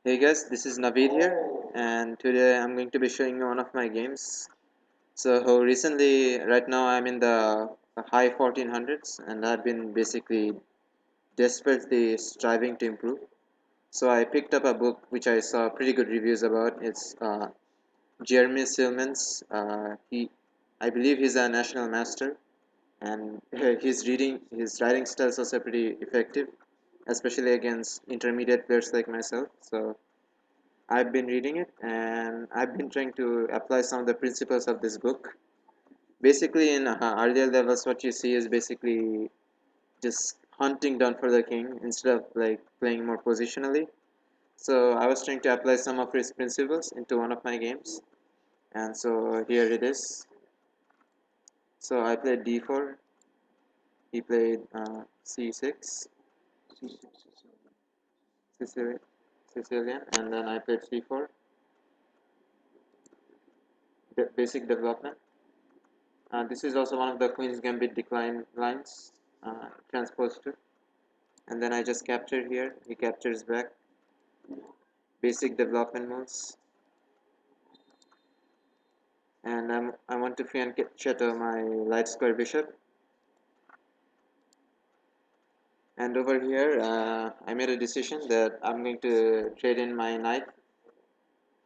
Hey guys, this is Naveed here, and today I'm going to be showing you one of my games. So recently, right now I'm in the high 1400s, and I've been basically desperately striving to improve. So I picked up a book which I saw pretty good reviews about. It's Jeremy Silman's. I believe he's a national master, and his writing style is also pretty effective, especially against intermediate players like myself. So I've been reading it and I've been trying to apply some of the principles of this book. Basically, in earlier levels, what you see is basically just hunting down for the king instead of like playing more positionally. So I was trying to apply some of his principles into one of my games, and so here it is. So I played d4, he played c6, Sicilian, Sicilian, and then I played c4, basic development. This is also one of the Queen's Gambit decline lines transposed to. And then I just capture here, he captures back, basic development moves. And I want to free and shatter my light square bishop. And over here, I made a decision that I'm going to trade in my knight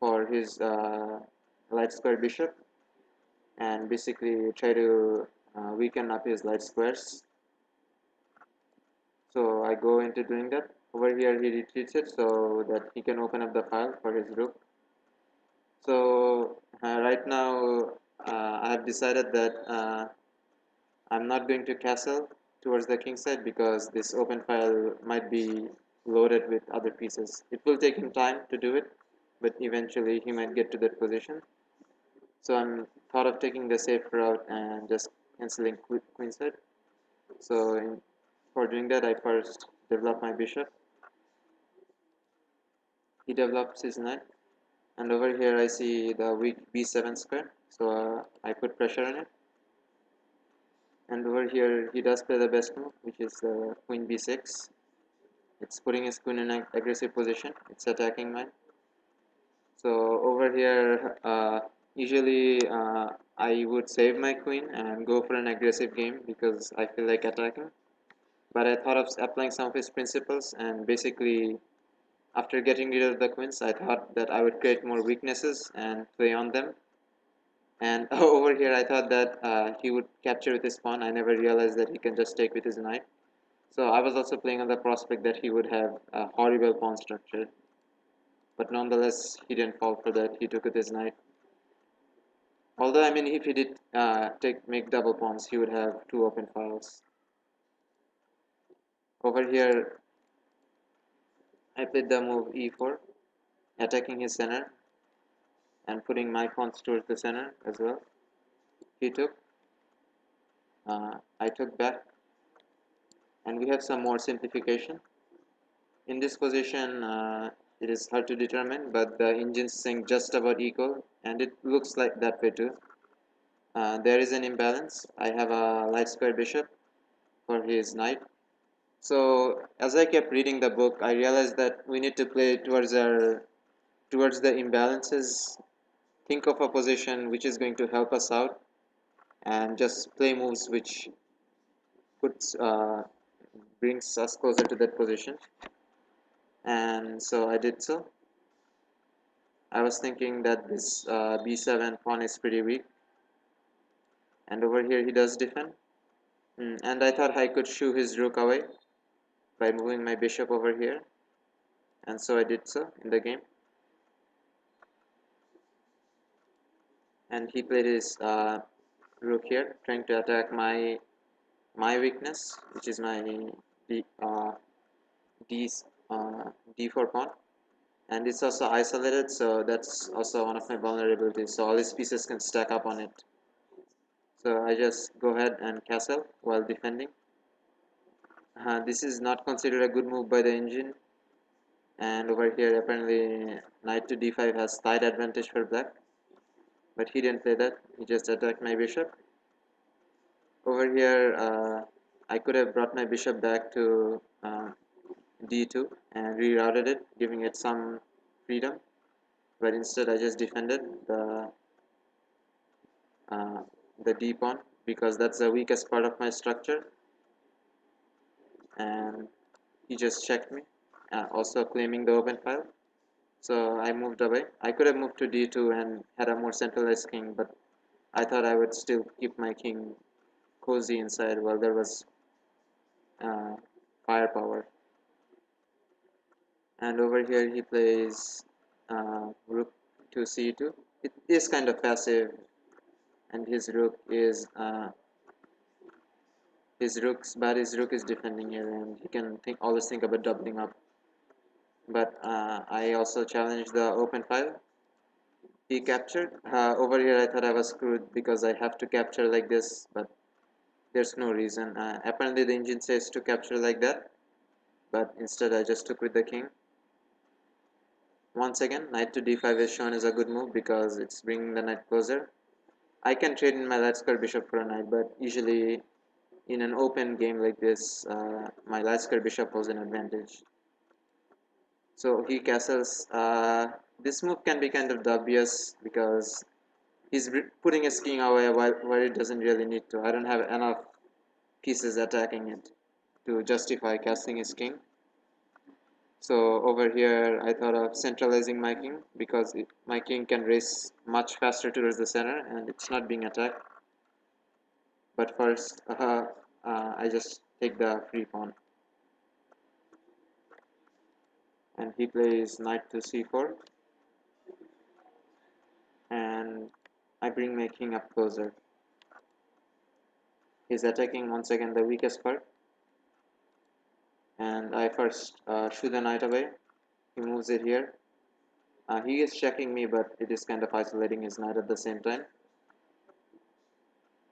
for his light square bishop and basically try to weaken up his light squares. So I go into doing that. Over here he retreats it so that he can open up the file for his rook. So right now I have decided that I'm not going to castle towards the king side because this open file might be loaded with other pieces. It will take him time to do it, but eventually he might get to that position. So I'm thought of taking the safe route and just cancelling queen side. So for doing that, I first develop my bishop. He develops his knight, and over here I see the weak b7 square. So I put pressure on it. And over here he does play the best move, which is queen b6. It's putting his queen in an aggressive position. It's attacking mine. So over here, usually I would save my queen and go for an aggressive game because I feel like attacking. But I thought of applying some of his principles, and basically after getting rid of the queens, I thought that I would create more weaknesses and play on them. And over here I thought that he would capture with his pawn. I never realized that he can just take with his knight. So I was also playing on the prospect that he would have a horrible pawn structure. But nonetheless, he didn't fall for that. He took with his knight. Although, I mean, if he did make double pawns, he would have two open files. Over here, I played the move e4, attacking his center and putting my pawns towards the center as well. He took. I took back, and we have some more simplification. In this position, it is hard to determine, but the engines sync just about equal, and it looks like that way too. There is an imbalance. I have a light square bishop for his knight. So as I kept reading the book, I realized that we need to play towards the imbalances. Think of a position which is going to help us out, and just play moves which puts brings us closer to that position. And so I did so. I was thinking that this b7 pawn is pretty weak, and over here he does defend. And I thought I could shoo his rook away by moving my bishop over here, and so I did so in the game. And he played his rook here, trying to attack my weakness, which is my d d d4 pawn, and it's also isolated, so that's also one of my vulnerabilities. So all his pieces can stack up on it. So I just go ahead and castle while defending. This is not considered a good move by the engine, and over here apparently knight to d5 has slight advantage for black, but he didn't play that. He just attacked my bishop. Over here I could have brought my bishop back to d2 and rerouted it, giving it some freedom, but instead I just defended uh, the d pawn because that's the weakest part of my structure, and he just checked me, also claiming the open file. So I moved away. I could have moved to d2 and had a more centralized king, but I thought I would still keep my king cozy inside while there was uh, firepower. And over here he plays rook to c2. It is kind of passive, and his rook is defending here, and he can always think about doubling up. But I also challenged the open file. He captured. Over here I thought I was screwed because I have to capture like this, but there's no reason. Apparently the engine says to capture like that, but instead I just took with the king. Once again, knight to d5 is shown as a good move because it's bringing the knight closer. I can trade in my light square bishop for a knight, but usually in an open game like this, my light square bishop holds an advantage. So he castles. This move can be kind of dubious because he's putting his king away where it doesn't really need to. I don't have enough pieces attacking it to justify casting his king. So over here I thought of centralizing my king because my king can race much faster towards the center and it's not being attacked. But first I just take the free pawn, and he plays knight to c4, and I bring my king up closer. He's attacking once again the weakest part, and I first shoo the knight away. He moves it here. He is checking me, but it is kind of isolating his knight at the same time,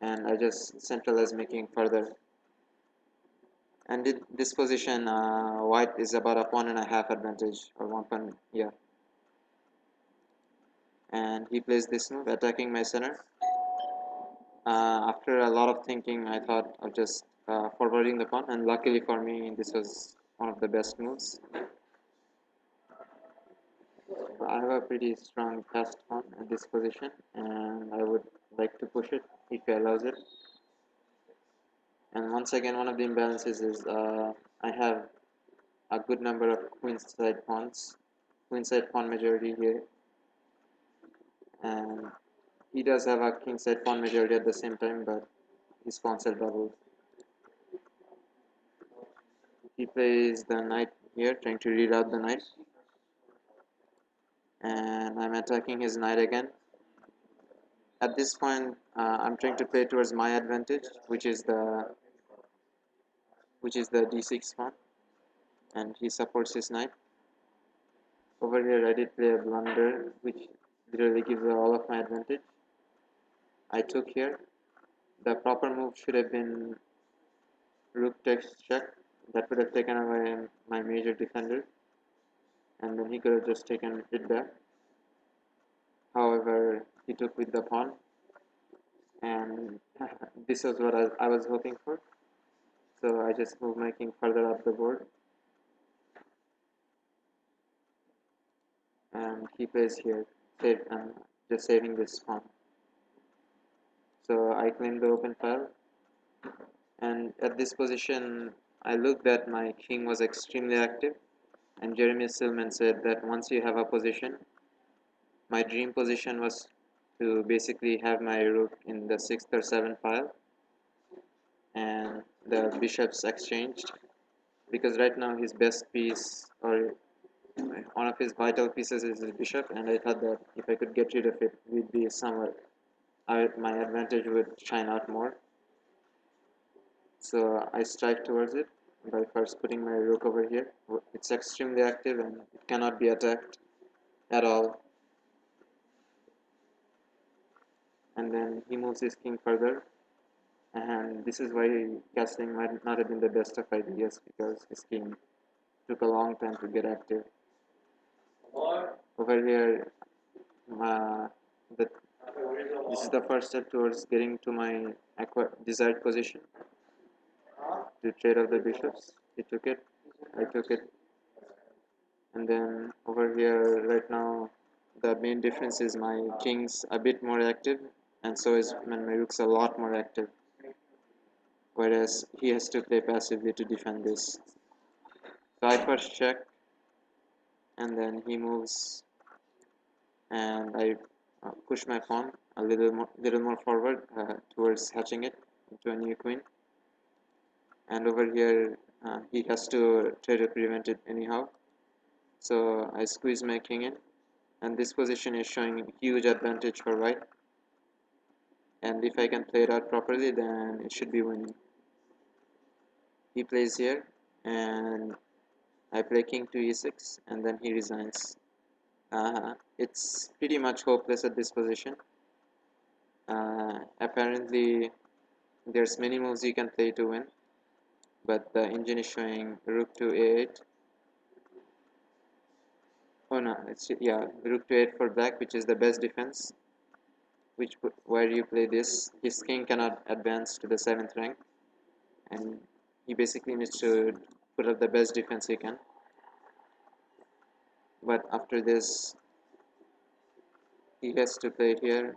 and I just centralize my king further. And in this position, white is about a pawn and a half advantage, or one pawn, yeah. And he plays this move, attacking my center. After a lot of thinking, I thought of just forwarding the pawn, and luckily for me, this was one of the best moves. I have a pretty strong passed pawn at this position, and I would like to push it if he allows it. And once again, one of the imbalances is I have a good number of queenside pawns, queenside pawn majority here, and he does have a kingside pawn majority at the same time, but his pawns are doubled. He plays the knight here, trying to read out the knight, and I'm attacking his knight again. At this point, I'm trying to play towards my advantage, which is the d6 pawn, and he supports his knight. Over here, I did play a blunder, which literally gives all of my advantage. I took here. The proper move should have been rook takes check. That would have taken away my major defender, and then he could have just taken it back. However, he took with the pawn, and this was what I was hoping for. So I just moved my king further up the board, and he plays here, just saving this pawn. So I claim the open file, and at this position, I looked that my king was extremely active, and Jeremy Silman said that once you have a position, my dream position was to basically have my rook in the 6th or 7th file, and the bishops exchanged, because right now his best piece, or one of his vital pieces, is his bishop, and I thought that if I could get rid of it, would be somewhat my advantage would shine out more. So I strike towards it by first putting my rook over here. It's extremely active and it cannot be attacked at all. And then he moves his king further, and this is why castling might not have been the best of ideas, because his king took a long time to get active. Over here, uh, the, this is the first step towards getting to my desired position to trade off the bishops. He took it, I took it, And then over here right now, the main difference is my king's a bit more active, and so is my rook's a lot more active, whereas he has to play passively to defend this. So I first check, and then he moves, and I push my pawn a little more forward towards hatching it into a new queen. And over here, he has to try to prevent it anyhow. So I squeeze my king in, and this position is showing huge advantage for white. And if I can play it out properly, then it should be winning. He plays here, and I play king to e6, and then he resigns. It's pretty much hopeless at this position. Apparently, there's many moves you can play to win, but the engine is showing rook to a8. Oh no, it's yeah, rook to a8 for black, which is the best defense. Where you play this, his king cannot advance to the 7th rank, and he basically needs to put up the best defense he can. But after this, he has to play here,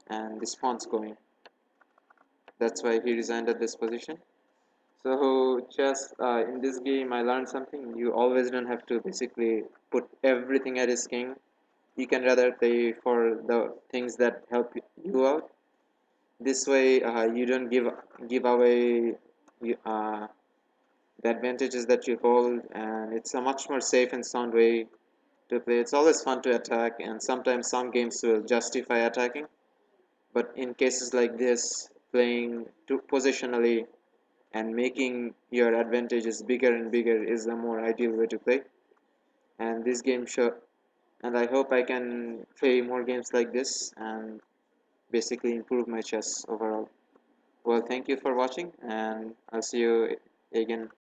and this pawn's going. That's why he resigned at this position. So chess, in this game, I learned something. You always don't have to basically put everything at his king. You can rather play for the things that help you out. This way, you don't give away the advantages that you hold, and it's a much more safe and sound way to play. It's always fun to attack, and sometimes some games will justify attacking. But in cases like this, playing positionally and making your advantages bigger and bigger is the more ideal way to play. And this game show, and I hope I can play more games like this and basically improve my chess overall. Well, thank you for watching, and I'll see you again